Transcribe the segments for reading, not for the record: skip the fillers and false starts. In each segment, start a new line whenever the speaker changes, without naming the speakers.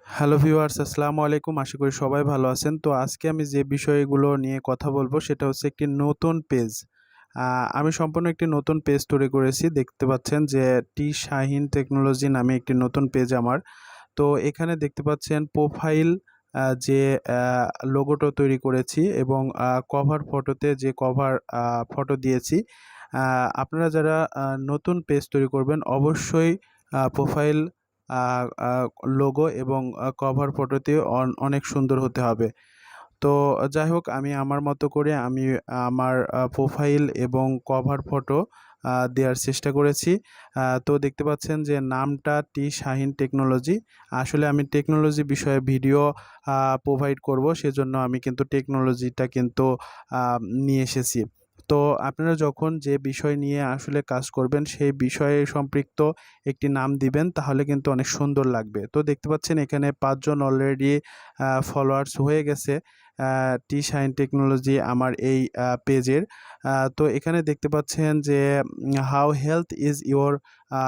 Hello viewers, আসসালামু আলাইকুম। আশা করি সবাই ভালো আছেন। তো আজকে আমি যে বিষয়গুলো নিয়ে কথা বলবো সেটা হচ্ছে একটি নতুন পেজ। আমি সম্পূর্ণ একটি নতুন পেজ তৈরি করেছি। দেখতে পাচ্ছেন যে টি শাহিন টেকনোলজি নামে একটি নতুন পেজ আমার। তো এখানে দেখতে পাচ্ছেন প্রোফাইল যে লোগোটা তৈরি করেছি এবং কভার ফটোতে যে কভার ফটো দিয়েছি। আপনারা যারা নতুন পেজ তৈরি করবেন অবশ্যই প্রোফাইল আ আ লোগো এবং কভার ফটোতে অনেক সুন্দর হতে হবে। তো যাই হোক আমি আমার মতো করে আমি আমার প্রোফাইল এবং কভার ফটো দেওয়ার চেষ্টা করেছি। তো দেখতে পাচ্ছেন যে নামটা টি শাহিন টেকনোলজি। আসলে আমি টেকনোলজি বিষয়ে ভিডিও প্রোভাইড করব, সেজন্য আমি কিন্তু টেকনোলজিটা কিন্তু আ নিয়ে এসেছি। তো আপনারা যখন যে বিষয় নিয়ে আসলে কাজ করবেন সেই বিষয়ে সম্পৃক্ত একটি নাম দিবেন, তাহলে কিন্তু অনেক সুন্দর লাগবে। তো দেখতে পাচ্ছেন এখানে ৫ জন অলরেডি ফলোয়ার্স হয়ে গেছে টি শাইন টেকনোলজি আমার এই পেজের। তো এখানে দেখতে পাচ্ছেন যে how health is your a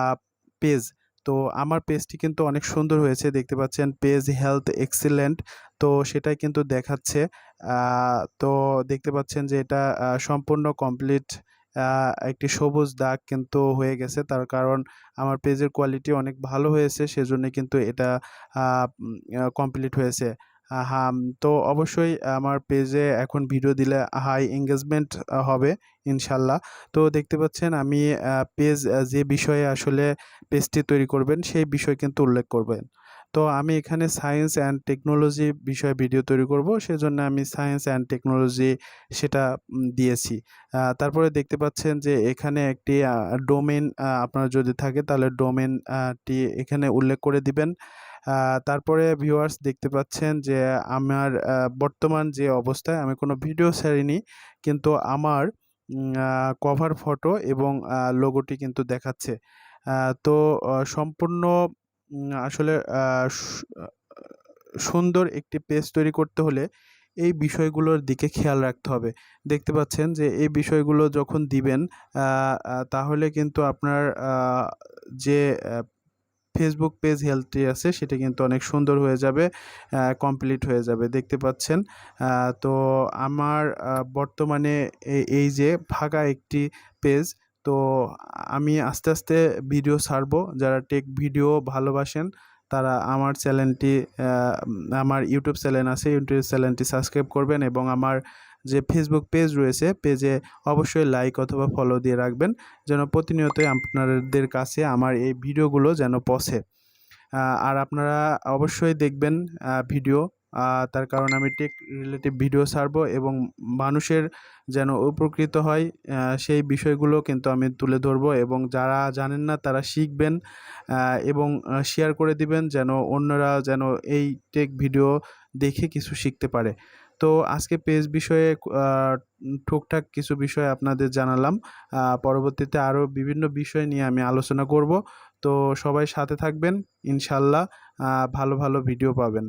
page. তো আমার পেজটি কিন্তু অনেক সুন্দর হয়েছে। দেখতে পাচ্ছেন পেজ হেলথ এক্সিলেন্ট। তো সেটাই কিন্তু দেখাচ্ছে। আ তো দেখতে পাচ্ছেন যে এটা সম্পূর্ণ কমপ্লিট। আ একটি সবুজ দাগ কিন্তু হয়ে গেছে। তার কারণ আমার পেজের কোয়ালিটি অনেক ভালো হয়েছে, সেজন্যই কিন্তু এটা আ উম কমপ্লিট হয়েছে। হাম তো অবশ্যই আমার পেজে এখন ভিডিও দিলে হাই এনগেজমেন্ট হবে ইনশাল্লাহ। তো দেখতে পাচ্ছেন আমি পেজ যে বিষয়ে আসলে পেজটি তৈরি করবেন সেই বিষয় কিন্তু উল্লেখ করবেন। তো আমি এখানে সায়েন্স অ্যান্ড টেকনোলজি বিষয়ে ভিডিও তৈরি করব, সেজন্য আমি সায়েন্স অ্যান্ড টেকনোলজি সেটা দিয়েছি। তারপরে দেখতে পাচ্ছেন যে এখানে একটি ডোমেইন আপনার যদি থাকে তাহলে ডোমেইন টি এখানে উল্লেখ করে দিবেন। তারপরে ভিউয়ার্স দেখতে পাচ্ছেন যে আমার বর্তমান যে অবস্থায় আমি কোনো ভিডিও ছাড়িনি। কিন্তু আমার কভার ফটো এবং লোগোটি কিন্তু দেখাচ্ছে। তো সম্পূর্ণ আসলে আ সুন্দর একটি পেজ তৈরি করতে হলে এই বিষয়গুলোর দিকে খেয়াল রাখতে হবে। দেখতে পাচ্ছেন যে এই বিষয়গুলো যখন দিবেন আ আ তাহলে কিন্তু আপনার যে ফেসবুক পেজ হেলথটি আছে সেটা কিন্তু অনেক সুন্দর হয়ে যাবে, কমপ্লিট হয়ে যাবে। দেখতে পাচ্ছেন তো আমার বর্তমানে এই যে ফাঁকা একটি পেজ। তো আমি আস্তে, আস্তে ভিডিও ছাড়বো। যারা টেক ভিডিও ভালোবাসেন তারা আমার চ্যানেলটি আমার ইউটিউব চ্যানেল আছে, ইউটিউব চ্যানেলটি সাবস্ক্রাইব করবেন এবং আমার যে ফেসবুক পেজ রয়েছে পেজে অবশ্যই লাইক অথবা ফলো দিয়ে রাখবেন, যেন প্রতিনিয়তই আপনাদের কাছে আমার এই ভিডিওগুলো যেন পৌঁছে। আর আপনারা অবশ্যই দেখবেন ভিডিও। তার কারণ আমি টেক রিলেটিভ ভিডিও ছাড়বো এবং মানুষের যেন উপকৃত হয় সেই বিষয়গুলো কিন্তু আমি তুলে ধরবো এবং যারা জানেন না তারা শিখবেন এবং শেয়ার করে দিবেন যেন অন্যরা যেন এই টেক ভিডিও দেখে কিছু শিখতে পারে। তো আজকে পেজ বিষয়ে আ টুকটাক কিছু বিষয় আপনাদের জানালাম। পরবর্তীতে আরও বিভিন্ন বিষয় নিয়ে আমি আলোচনা করব। তো সবাই সাথে থাকবেন। ইনশাআল্লাহ ভালো, ভালো ভিডিও পাবেন।